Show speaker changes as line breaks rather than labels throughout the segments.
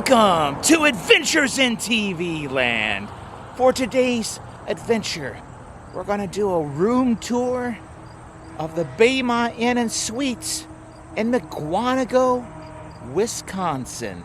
Welcome to Adventures in TV Land. For today's adventure, we're going to do a room tour of the Baymont Inn and Suites in Mukwonago, Wisconsin.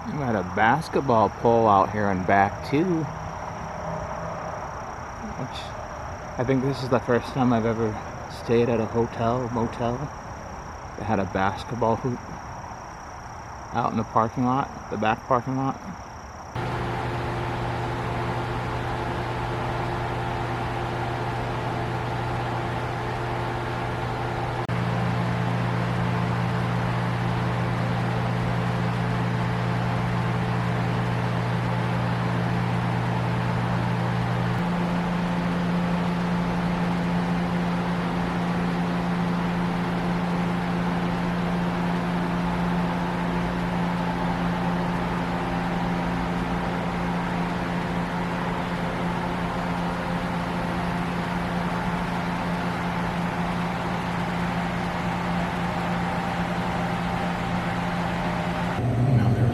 We got a basketball pole out here in back too, which I think this is the first time I've ever stayed at a hotel, motel that had a basketball hoop out in the parking lot, the back parking lot.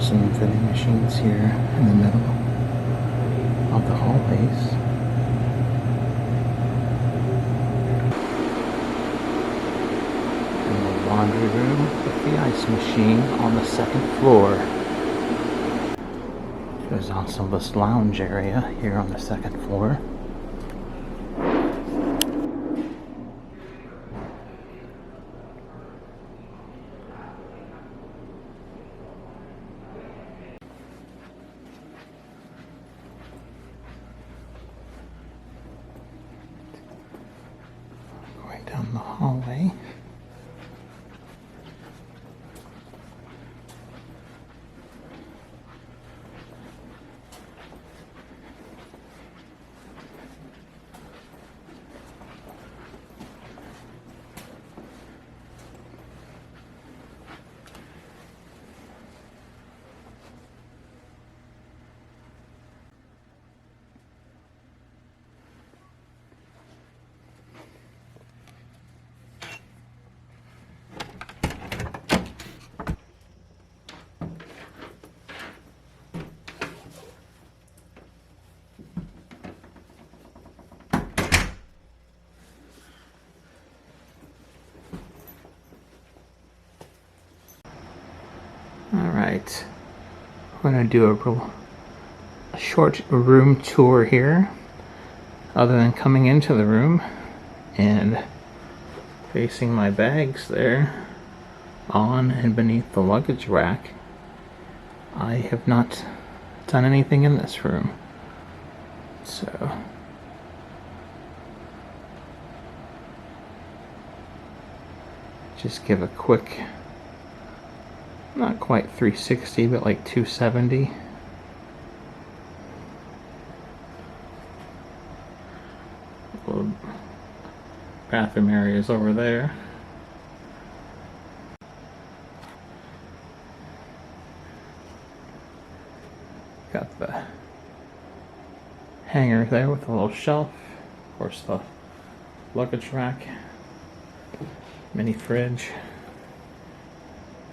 Some vending machines here in the middle of the hallways. And the laundry room with the ice machine on the second floor. There's also this lounge area here on the second floor. Down the hallway. Alright, we're going to do a short room tour here, other than coming into the room and facing my bags there on and beneath the luggage rack. I have not done anything in this room, so just give a quick, not quite 360, but like 270. Little bathroom areas over there. Got the hanger there with a little shelf. Of course, the luggage rack. Mini fridge.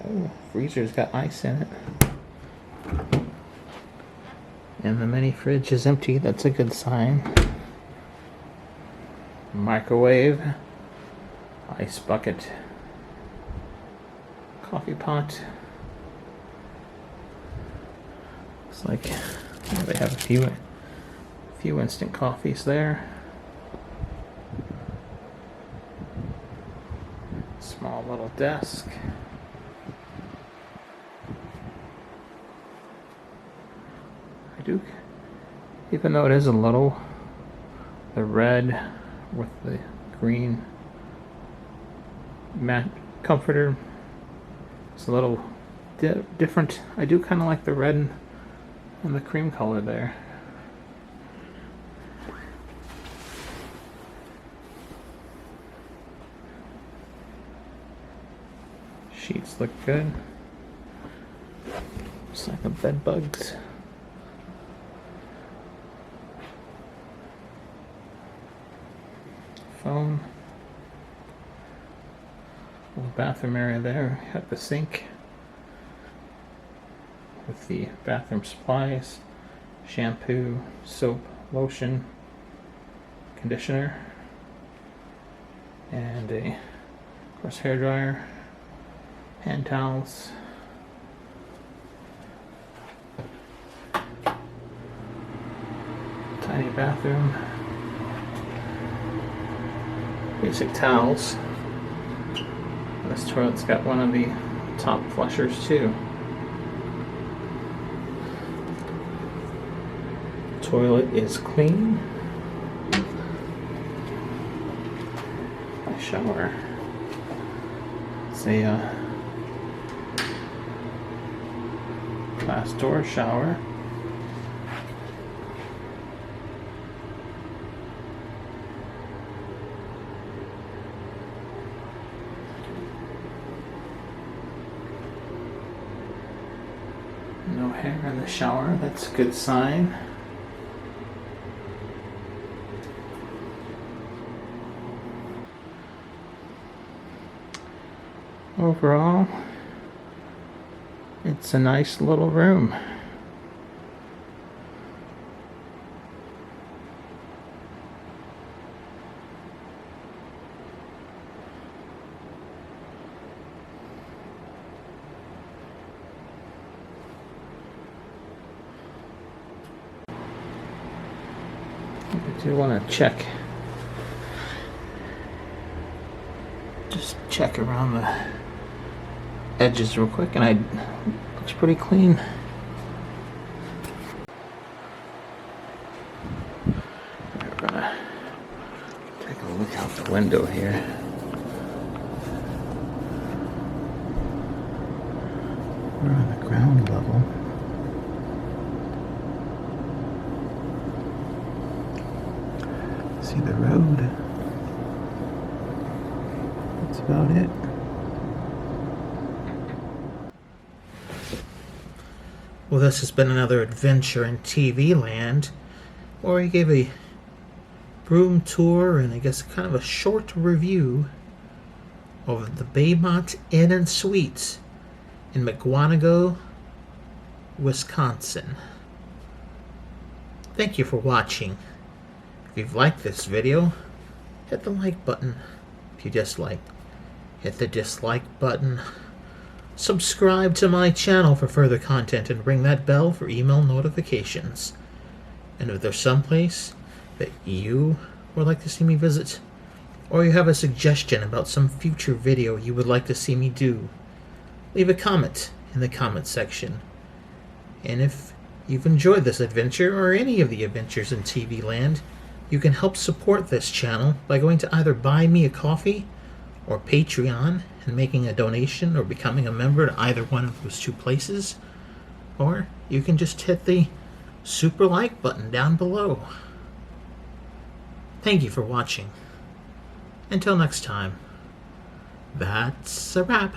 Oh, freezer's got ice in it. And the mini fridge is empty. That's a good sign. Microwave. Ice bucket. Coffee pot. Looks like they have a few instant coffees there. Small little desk. Even though it is a little, the red with the green mat comforter, it's a little different. I do kind of like the red and the cream color there. Sheets look good. Looks like a bed bugs. Phone. Little bathroom area there. Have the sink with the bathroom supplies, shampoo, soap, lotion, conditioner, and of course hair dryer, hand towels. Tiny bathroom. Basic towels. This toilet's got one of the top flushers too. Toilet is clean. My shower. It's a glass door shower. No hair in the shower, that's a good sign. Overall, it's a nice little room. I do want to just check around the edges real quick, and looks pretty clean. We're gonna take a look out the window here. We're on the ground level. See the road. That's about it. Well, this has been another adventure in TV land, where I gave a room tour and I guess kind of a short review of the Baymont Inn and Suites in Mukwonago, Wisconsin. Thank you for watching. If you've liked this video, hit the like button. If you disliked, hit the dislike button. Subscribe to my channel for further content and ring that bell for email notifications. And if there's someplace that you would like to see me visit, or you have a suggestion about some future video you would like to see me do, leave a comment in the comment section. And if you've enjoyed this adventure or any of the adventures in TV land, you can help support this channel by going to either Buy Me a Coffee or Patreon and making a donation or becoming a member to either one of those two places, or you can just hit the super like button down below. Thank you for watching. Until next time, that's a wrap.